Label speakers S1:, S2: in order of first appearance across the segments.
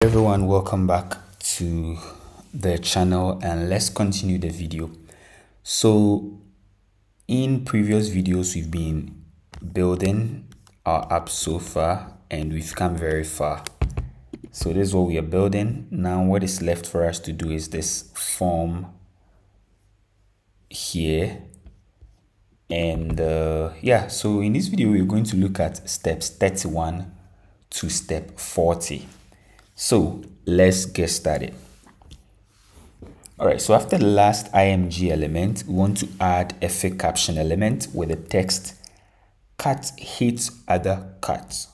S1: Everyone, welcome back to the channel, and let's continue the video. So in previous videos we've been building our app so far and we've come very far. So this is what we are building. Now what is left for us to do is this form here. And so in this video we're going to look at steps 31 to step 40. So let's get started. All right, so after the last img element, we want to add a figcaption element with the text cat hates other cats.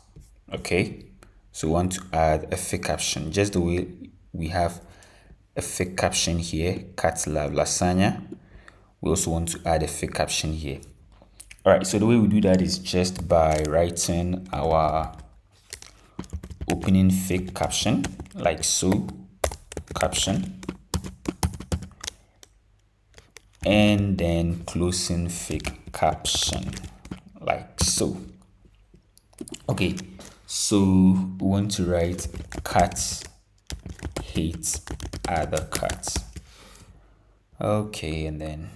S1: Okay, so we want to add a figcaption just the way we have a figcaption here, cats love lasagna. We also want to add a figcaption here. All right, so the way we do that is just by writing our opening figcaption like so, caption, and then closing figcaption like so. Okay, so we want to write cats hate other cats. Okay, and then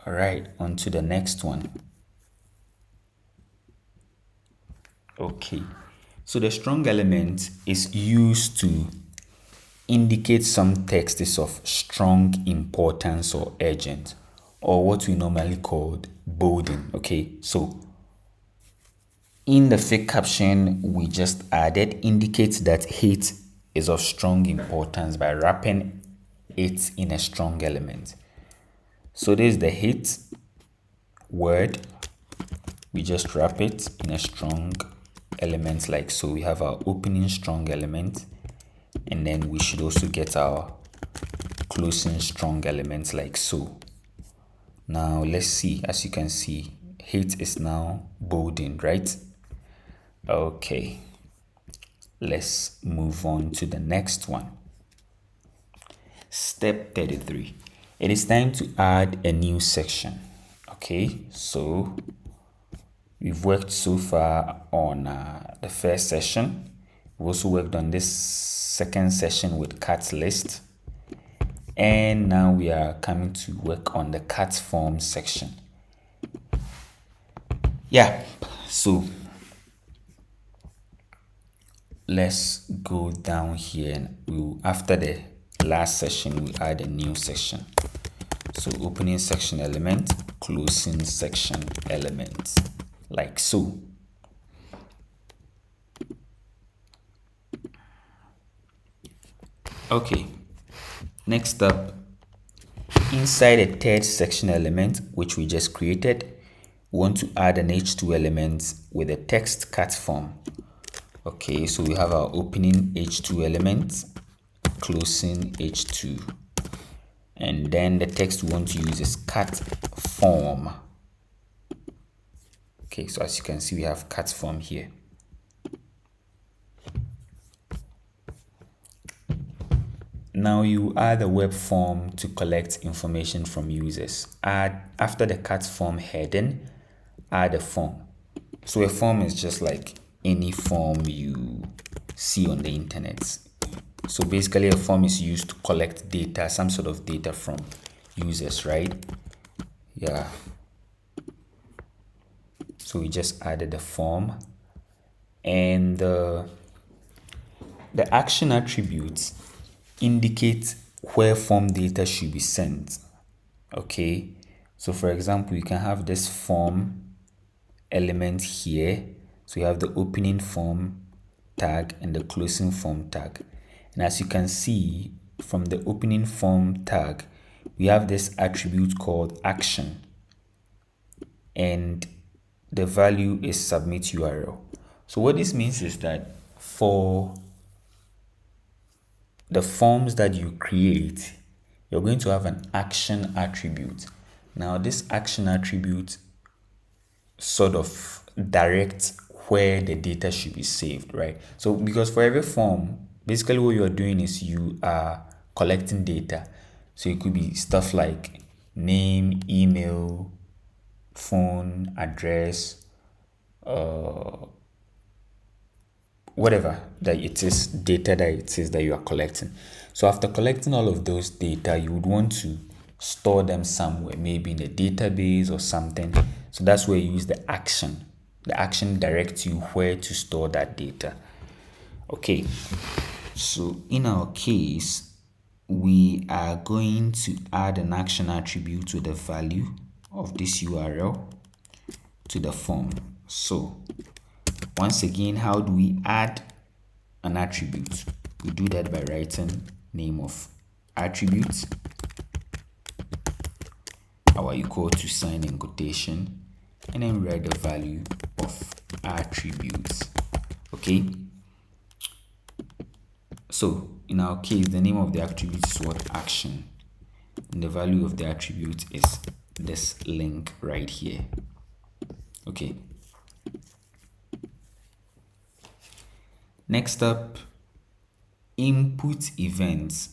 S1: all right, on to the next one. Okay, so the strong element is used to indicate some text is of strong importance or urgent, or what we normally call bolding. Okay, so in the figcaption we just added indicates that hate is of strong importance by wrapping it in a strong element. So this is the hate word, we just wrap it in a strong element like so. We have our opening strong element, and then we should also get our closing strong elements like so. Now let's see, as you can see, hate is now bolding, right? Okay, let's move on to the next one. Step 33. It is time to add a new section. Okay, so we've worked so far on the first session. We also worked on this second session with cat list, and now we are coming to work on the cat form section. So let's go down here, and after the last session we add a new section. So opening section element, closing section element like so. Okay, next up, inside a third section element which we just created, we want to add an h2 element with a text cat form. Okay, so we have our opening h2 element, closing h2, and then the text we want to use is cat form. Okay, so as you can see we have cat form here. Now you add a web form to collect information from users. After the cat form heading, add a form. So a form is just like any form you see on the internet. So basically a form is used to collect data, some sort of data from users, right? Yeah. So we just added a form, and the action attributes indicate where form data should be sent. Okay, so for example, you can have this form element here. So you have the opening form tag and the closing form tag, and as you can see from the opening form tag we have this attribute called action, and the value is submit URL. So what this means is that for the forms that you create, you're going to have an action attribute. Now this action attribute sort of directs where the data should be saved, right? So because for every form, basically what you are doing is you are collecting data. So it could be stuff like name, email, phone, address, whatever that it is, data that it is that you are collecting. So after collecting all of those data, you would want to store them somewhere, maybe in a database or something. So that's where you use the action. The action directs you where to store that data. Okay, so in our case, we are going to add an action attribute with the value of this URL to the form. So once again, how do we add an attribute? We do that by writing name of attribute, our equal to sign in quotation, and then write the value of attributes. Okay, so in our case, the name of the attribute is what? Action, and the value of the attribute is this link right here. Okay, next up, input element,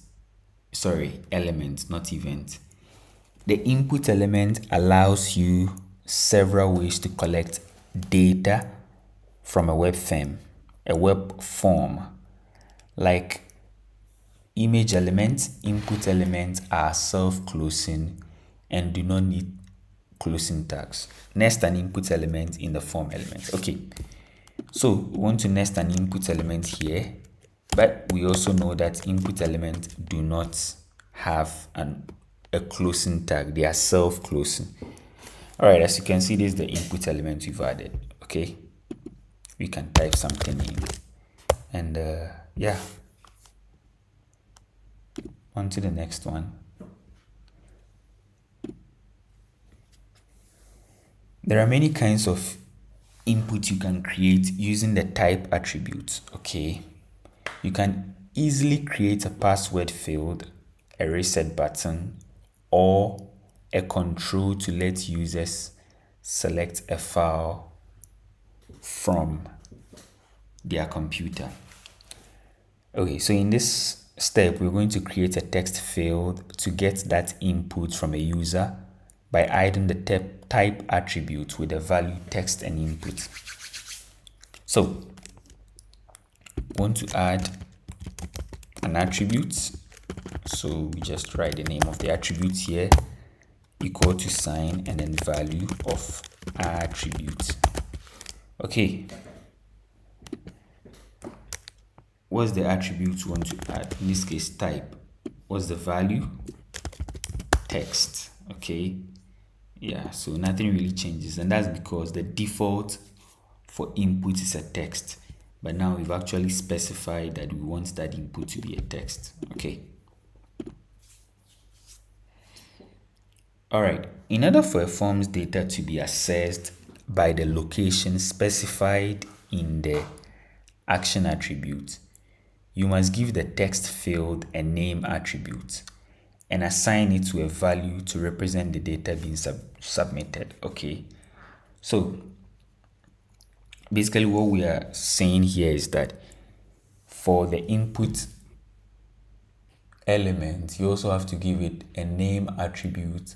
S1: not event. The input element allows you several ways to collect data from a web form, like image elements. Input elements are self-closing and do not need closing tags. Nest an input element in the form element. Okay, so we want to nest an input element here, but we also know that input elements do not have a closing tag. They are self-closing. All right, as you can see, this is the input element we've added. Okay, we can type something in, and yeah, on to the next one. There are many kinds of input you can create using the type attributes. Okay, you can easily create a password field, a reset button, or a control to let users select a file from their computer. Okay, so in this step, we're going to create a text field to get that input from a user by adding the type attribute with the value text and input. So we want to add an attribute. So we just write the name of the attribute here, equal to sign, and then value of attribute. Okay, what's the attribute we want to add? In this case, type. What's the value? Text. Okay, yeah, so nothing really changes, and that's because the default for input is a text, but now we've actually specified that we want that input to be a text. Okay, all right, in order for a form's data to be accessed by the location specified in the action attribute, you must give the text field a name attribute and assign it to a value to represent the data being submitted. Okay, so basically what we are saying here is that for the input element, you also have to give it a name attribute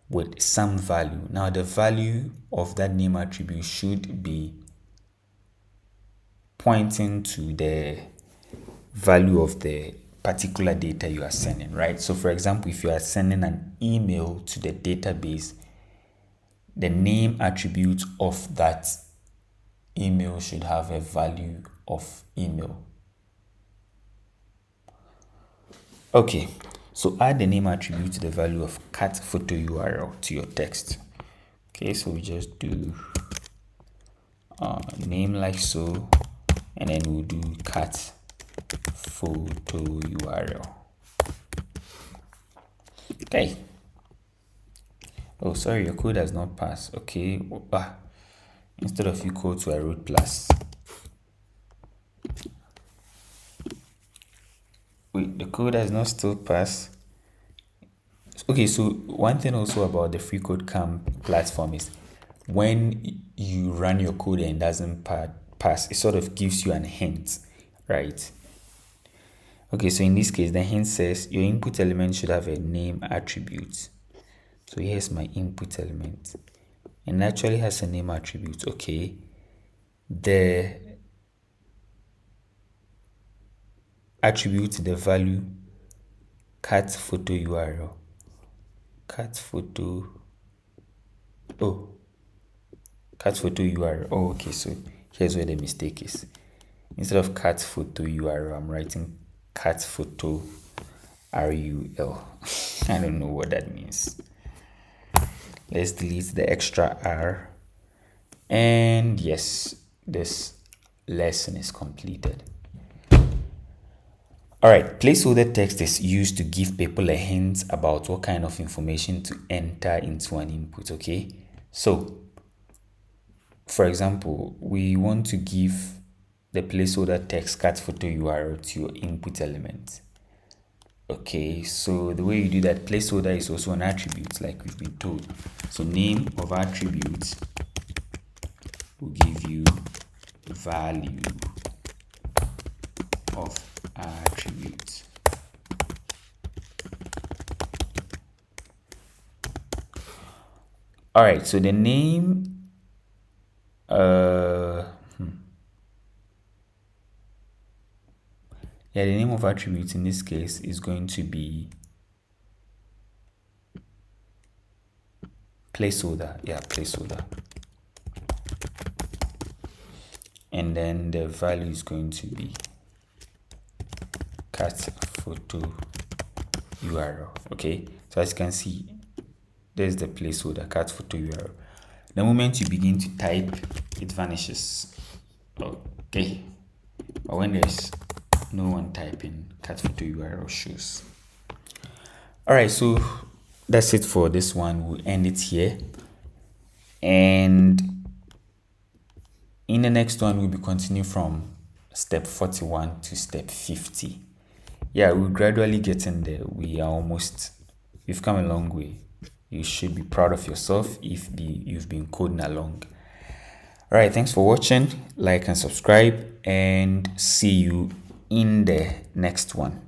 S1: with some value. Now the value of that name attribute should be pointing to the value of the particular data you are sending, right? So for example, if you are sending an email to the database, the name attribute of that email should have a value of email. Okay, so add the name attribute to the value of cat photo URL to your text. Okay, so we just do name like so, and then we'll do cat photo URL. Okay. Oh, sorry, your code has not passed. Okay. Instead of equal to, I wrote plus. Wait, the code has not still passed. Okay, so one thing also about the FreeCodeCamp platform is when you run your code and it doesn't pass, it sort of gives you an hint, right? Okay, so in this case, the hint says your input element should have a name attribute. So here's my input element, and it actually has a name attribute. Okay, the attribute the value cat photo URL. Cat photo URL. Oh, okay, so here's where the mistake is. Instead of cat photo URL, I'm writing cat photo RUL. I don't know what that means. Let's delete the extra R. And yes, this lesson is completed. All right, placeholder text is used to give people a hint about what kind of information to enter into an input, okay? So, for example, we want to give the placeholder text cat photo URL to your input element. Okay, so the way you do that, placeholder is also an attribute like we've been told. So name of attribute will give you value of attribute. All right, so the name the name of attribute in this case is going to be placeholder. Yeah, placeholder. And then the value is going to be cat photo URL. Okay, so as you can see, there's the placeholder cat photo URL. The moment you begin to type, it vanishes. Okay, but when there's no one typing, cat photo URL shows. All right, so that's it for this one. We'll end it here, and in the next one we'll be continuing from step 41 to step 50. Yeah, we're gradually getting there. We've come a long way. You should be proud of yourself if you've been coding along. All right, thanks for watching. Like and subscribe, and see you in the next one.